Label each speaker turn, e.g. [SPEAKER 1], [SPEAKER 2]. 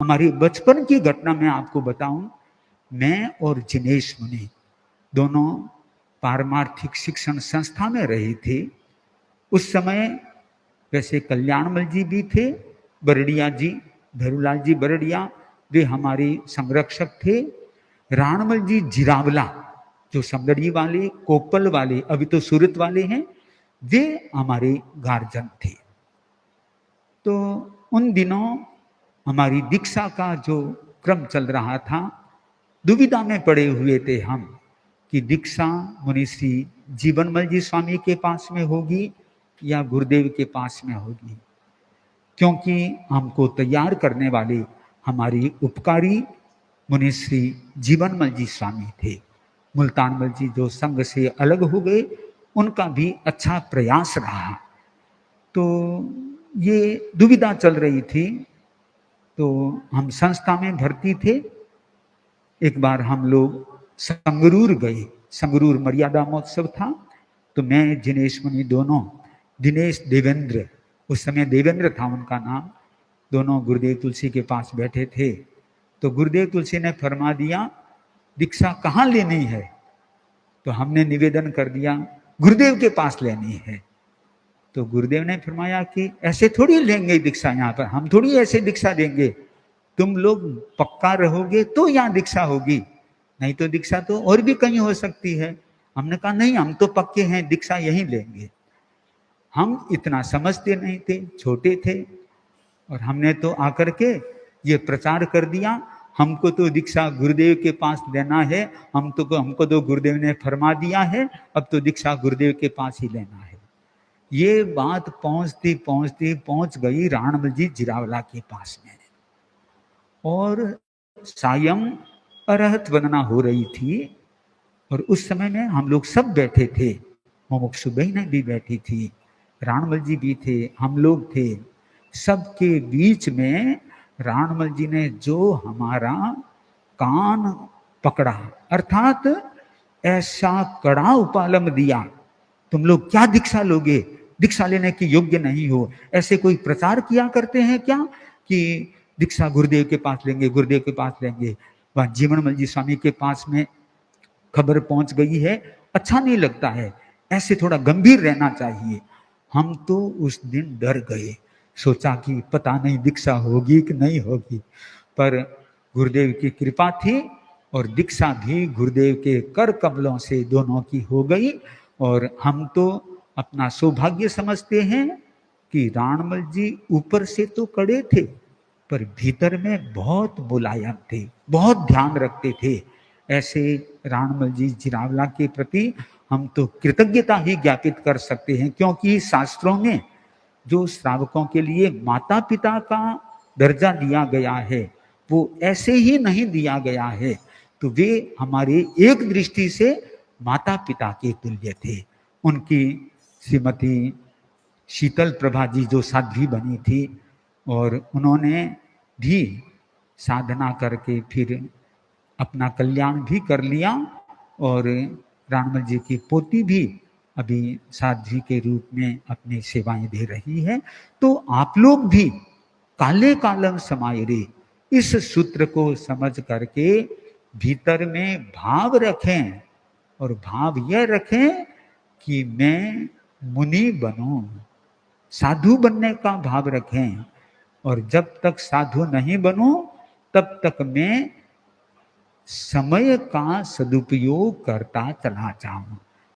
[SPEAKER 1] हमारी बचपन की घटना मैं आपको बताऊं। मैं और जिनेश मुनि दोनों पारमार्थिक शिक्षण संस्था में रहे थे। उस समय वैसे कल्याणमल जी भी थे, बरड़िया जी, भैरूलाल जी बरड़िया, वे हमारे संरक्षक थे। राणमल जी जिरावला, जो समदड़ी वाले, कोपल वाले, अभी तो सूरत वाले हैं, वे हमारे गार्जियन थे। तो उन दिनों हमारी दीक्षा का जो क्रम चल रहा था, दुविधा में पड़े हुए थे हम कि दीक्षा मुनिश्री जीवनमल जी स्वामी के पास में होगी या गुरुदेव के पास में होगी, क्योंकि हमको तैयार करने वाले हमारी उपकारी मुनिश्री जीवनमल जी स्वामी थे। मुल्तानमल जी जो संघ से अलग हो गए, उनका भी अच्छा प्रयास रहा। तो ये दुविधा चल रही थी। तो हम संस्था में भर्ती थे। एक बार हम लोग संगरूर गए, संगरूर मर्यादा महोत्सव था। तो मैं जिनेश मुनि दोनों, दिनेश देवेंद्र, उस समय देवेंद्र था उनका नाम, दोनों गुरुदेव तुलसी के पास बैठे थे। तो गुरुदेव तुलसी ने फरमा दिया, दीक्षा कहाँ लेनी है? तो हमने निवेदन कर दिया, गुरुदेव के पास लेनी है। तो गुरुदेव ने फरमाया कि ऐसे थोड़ी लेंगे दीक्षा, यहाँ पर हम थोड़ी ऐसे दीक्षा देंगे, तुम लोग पक्का रहोगे तो यहाँ दीक्षा होगी, नहीं तो दीक्षा तो और भी कहीं हो सकती है। हमने कहा नहीं, हम तो पक्के हैं, दीक्षा यहीं लेंगे। हम इतना समझते नहीं थे, छोटे थे, और हमने तो आकर के ये प्रचार कर दिया, हमको तो दीक्षा गुरुदेव के पास लेना है, हमको तो गुरुदेव ने फरमा दिया है, अब तो दीक्षा गुरुदेव के पास ही लेना है। ये बात पहुंचती पहुंचती पहुंच गई राणमल जी जिरावला के पास में, और सायं अरहत वंदना हो रही थी। और उस समय में हम लोग सब बैठे थे, मुमुक्षु बहनें भी बैठी थी, राणमल जी भी थे, हम लोग थे। सबके बीच में राणमल जी ने जो हमारा कान पकड़ा, अर्थात ऐसा कड़ा उपालम दिया, तुम लोग क्या दीक्षा लोगे, दीक्षा लेने के योग्य नहीं हो। ऐसे कोई प्रचार किया करते हैं क्या कि दीक्षा गुरुदेव के पास लेंगे, गुरुदेव के पास लेंगे। वह जीवनमल जी स्वामी के पास में खबर पहुंच गई है, अच्छा नहीं लगता है, ऐसे थोड़ा गंभीर रहना चाहिए। हम तो उस दिन डर गए, सोचा कि पता नहीं दीक्षा होगी कि नहीं होगी, पर गुरुदेव की कृपा थी और दीक्षा भी गुरुदेव के कर कमलों से दोनों की हो गई। और हम तो अपना सौभाग्य समझते हैं कि राणमल जी ऊपर से तो कड़े थे, पर भीतर में बहुत मुलायम थे, बहुत ध्यान रखते थे। ऐसे राणमल जी जिरावला के प्रति हम तो कृतज्ञता ही ज्ञापित कर सकते हैं, क्योंकि शास्त्रों में जो श्रावकों के लिए माता पिता का दर्जा दिया गया है, वो ऐसे ही नहीं दिया गया है। तो वे हमारे एक दृष्टि से माता पिता के तुल्य थे। उनकी श्रीमती शीतल प्रभा जी जो साध्वी बनी थी, और उन्होंने भी साधना करके फिर अपना कल्याण भी कर लिया, और राणमल जी की पोती भी अभी साध्वी के रूप में अपनी सेवाएं दे रही है। तो आप लोग भी काले कालम समाये रे, इस सूत्र को समझ करके भीतर में भाव रखें, और भाव यह रखें कि मैं मुनि बनूं, साधु बनने का भाव रखें। और जब तक साधु नहीं बनूं, तब तक मैं समय का सदुपयोग करता चला जाऊं।